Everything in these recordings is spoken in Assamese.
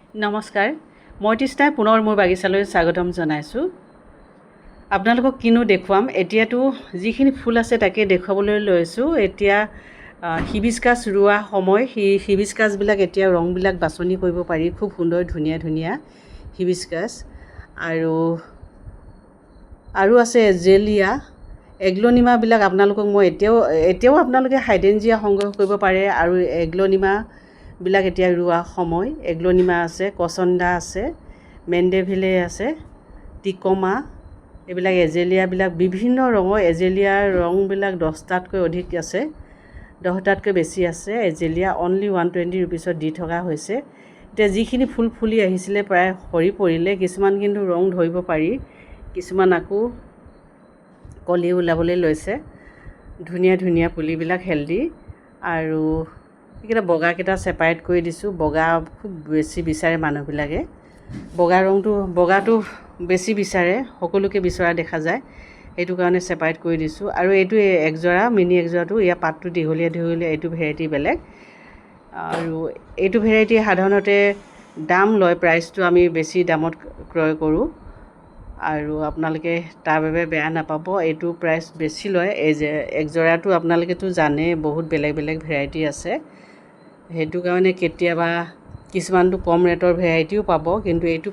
নমস্কাৰ, মই তৃষ্ণাই পুনৰ মোৰ বাগিচালৈ স্বাগতম জনাইছোঁ। আপোনালোকক কিনো দেখুৱাম, এতিয়াতো যিখিনি ফুল আছে তাকে দেখুৱাবলৈ লৈছোঁ। এতিয়া হিবিস্কাছ ৰোৱা সময়, হিবিস্কাছবিলাক এতিয়া ৰংবিলাক বাছনি কৰিব পাৰি, খুব সুন্দৰ ধুনীয়া ধুনীয়া হিবিস্কাছ। আৰু আছে এজেলিয়া, এগ্লনিমাবিলাক আপোনালোকক মই এতিয়াও আপোনালোকে হাইড্ৰেঞ্জিয়া সংগ্ৰহ কৰিব পাৰে। আৰু এগ্লনিমাবিলাক এতিয়া ৰোৱা সময়। এগ্লনিমা আছে, কচন্দা আছে, মেণ্ডেভিলে আছে, টিকমা, এইবিলাক এজেলিয়াবিলাক বিভিন্ন ৰঙৰ। এজেলিয়াৰ ৰংবিলাক 10টাতকৈ অধিক আছে, 10টাতকৈ বেছি আছে। এজেলিয়া অনলি 120 ৰুপিছত দি থকা হৈছে। এতিয়া যিখিনি ফুল ফুলি আহিছিলে প্ৰায় সৰি পৰিলে, কিছুমান কিন্তু ৰং ধৰিব পাৰি, কিছুমান আকৌ কলি ওলাবলৈ লৈছে। ধুনীয়া ধুনীয়া পুলিবিলাক হেল্ডি। আৰু এইকেইটা বগাকেইটা ছেপাৰেট কৰি দিছোঁ, বগা খুব বেছি বিচাৰে মানুহবিলাকে, বগাটো বেছি বিচাৰে, সকলোকে বিচৰা দেখা যায়, সেইটো কাৰণে ছেপাৰেট কৰি দিছোঁ। আৰু এইটো একজোৰা, মিনি একজোৰাটো, ইয়াৰ পাতটো দীঘলীয়া দীঘলীয়া, এইটো ভেৰাইটি বেলেগ। আৰু এইটো ভেৰাইটি সাধাৰণতে দাম লয়, প্ৰাইচটো আমি বেছি দামত ক্ৰয় কৰোঁ, আৰু আপোনালোকে তাৰ বাবে বেয়া নাপাব। এইটো প্ৰাইচ বেছি লয়। এই যে একজোৰাটো আপোনালোকেতো জানে বহুত বেলেগ বেলেগ ভেৰাইটি আছে, সেইটো কাৰণে কেতিয়াবা কিছুমানটো কম ৰেটৰ ভেৰাইটিও পাব। কিন্তু এইটো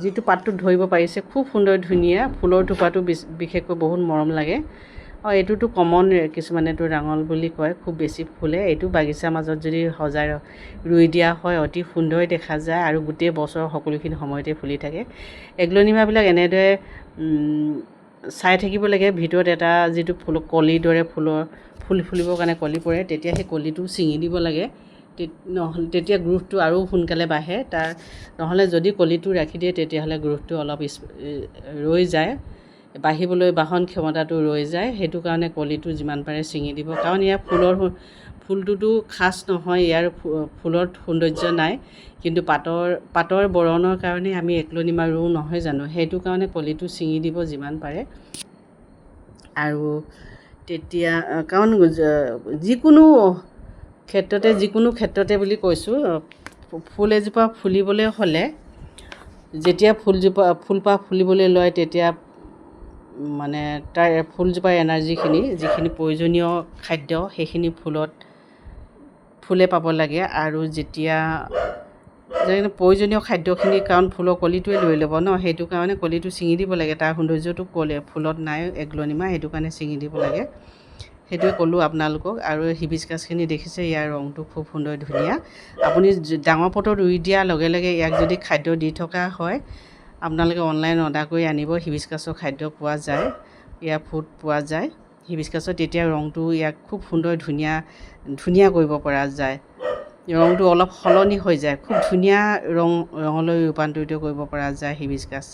যিটো পাতটোত ধৰিব পাৰিছে, খুব সুন্দৰ ধুনীয়া, ফুলৰ থোপাটো বিশেষকৈ বহুত মৰম লাগে। আৰু এইটোতো কমন, কিছুমানেতো ৰাঙল বুলি কয়, খুব বেছি ফুলে। এইটো বাগিচাৰ মাজত যদি সজাই ৰুই দিয়া হয় অতি সুন্দৰ দেখা যায়, আৰু গোটেই বছৰ সকলোখিনি সময়তে ফুলি থাকে। এগ্লনিমাবিলাক এনেদৰে চাই থাকিব লাগে, ভিতৰত এটা যিটো কলিৰ দৰে ফুল ফুলিবৰ কাৰণে কলি পৰে, তেতিয়া সেই কলিটো ছিঙি দিব লাগে। তেতিয়া গ্ৰোথটো আৰু সোনকালে বাঢ়ে। নহ'লে যদি কলিটো ৰাখি দিয়ে তেতিয়াহ'লে গ্ৰোথটো অলপ ৰৈ যায়, বাহন ক্ষমতাটো ৰৈ যায়। সেইটো কাৰণে কলিটো যিমান পাৰে ছিঙি দিব, কাৰণ ইয়াৰ ফুলটোতো খাচ নহয়, ইয়াৰ ফুলত সৌন্দৰ্য নাই। কিন্তু পাতৰ বৰণৰ কাৰণে আমি এগ্লনিমা ৰুওঁ নহয় জানো, সেইটো কাৰণে কলিটো ছিঙি দিব যিমান পাৰে। আৰু তেতিয়া কাৰণ যিকোনো ক্ষেত্ৰতে বুলি কৈছোঁ, ফুল এজোপা ফুলিবলৈ হ'লে, যেতিয়া ফুলপাহ ফুলিবলৈ লয়, তেতিয়া মানে তাৰ ফুলজোপাৰ এনাৰ্জিখিনি, যিখিনি প্ৰয়োজনীয় খাদ্য, সেইখিনি ফুলে পাব লাগে। আৰু যেতিয়া প্ৰয়োজনীয় খাদ্যখিনি, কাৰণ ফুলৰ কলিটোৱে লৈ ল'ব ন, সেইটো কাৰণে কলিটো ছিঙি দিব লাগে। তাৰ সৌন্দৰ্যটো ফুলত নাই এগ্লনিমা, সেইটো কাৰণে ছিঙি দিব লাগে, সেইটোৱে ক'লোঁ আপোনালোকক। আৰু হিবিস্কাছখিনি দেখিছে, ইয়াৰ ৰংটো খুব সুন্দৰ ধুনীয়া। আপুনি ডাঙৰ পটত ৰুই দিয়াৰ লগে লগে ইয়াক যদি খাদ্য দি থকা হয়, আপোনালোকে অনলাইন অৰ্ডাৰ কৰি আনিব, হিবিস্কাছৰ খাদ্য পোৱা যায়, ইয়াৰ ফুড পোৱা যায় হিবিস্কাছৰ, তেতিয়া ৰংটো ইয়াক খুব সুন্দৰ ধুনীয়া কৰিব পৰা যায়। ৰংটো অলপ সলনি হৈ যায়, খুব ধুনীয়া ৰঙলৈ ৰূপান্তৰিত কৰিব পৰা যায় হিবিস্কাছ।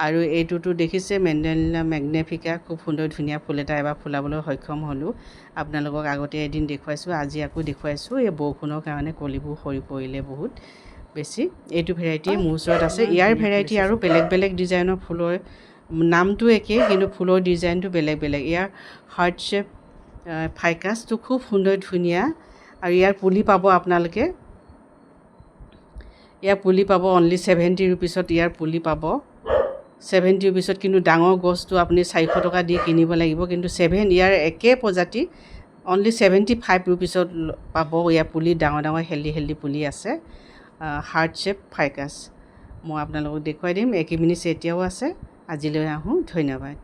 আৰু এইটোতো দেখিছে মেণ্ডেলিনা মেগনিফিকা, খুব সুন্দৰ ধুনীয়া ফুল এটা এবাৰ ফুলাবলৈ সক্ষম হ'লোঁ। আপোনালোকক আগতে এদিন দেখুৱাইছোঁ, আজি আকৌ দেখুৱাইছোঁ। এই বৰষুণৰ কাৰণে কলিবোৰ সৰি পৰিলে বহুত বেছি। এইটো ভেৰাইটিয়ে মোৰ ওচৰত আছে। ইয়াৰ ভেৰাইটি আৰু বেলেগ বেলেগ ডিজাইনৰ ফুলৰ, নামটো একেই কিন্তু ফুলৰ ডিজাইনটো বেলেগ বেলেগ। ইয়াৰ হাৰ্ট শ্বেপ ফাইকাছটো খুব সুন্দৰ ধুনীয়া। আৰু ইয়াৰ পুলি পাব আপোনালোকে, অনলি 70 ৰুপিছত ইয়াৰ পুলি পাব। 70 ৰুপিছত, কিন্তু ডাঙৰ গছটো আপুনি 400 টকা দি কিনিব লাগিব। কিন্তু ইয়াৰ একে প্ৰজাতি অনলি 75 ৰুপিছত পাব ইয়াৰ পুলি। ডাঙৰ ডাঙৰ হেল্ডি পুলি আছে, হাৰ্ট শ্বেপ ফাইকাছ। মই আপোনালোকক দেখুৱাই দিম। একিমিনিছ এতিয়াও আছে। আজিলৈ আহোঁ, ধন্যবাদ।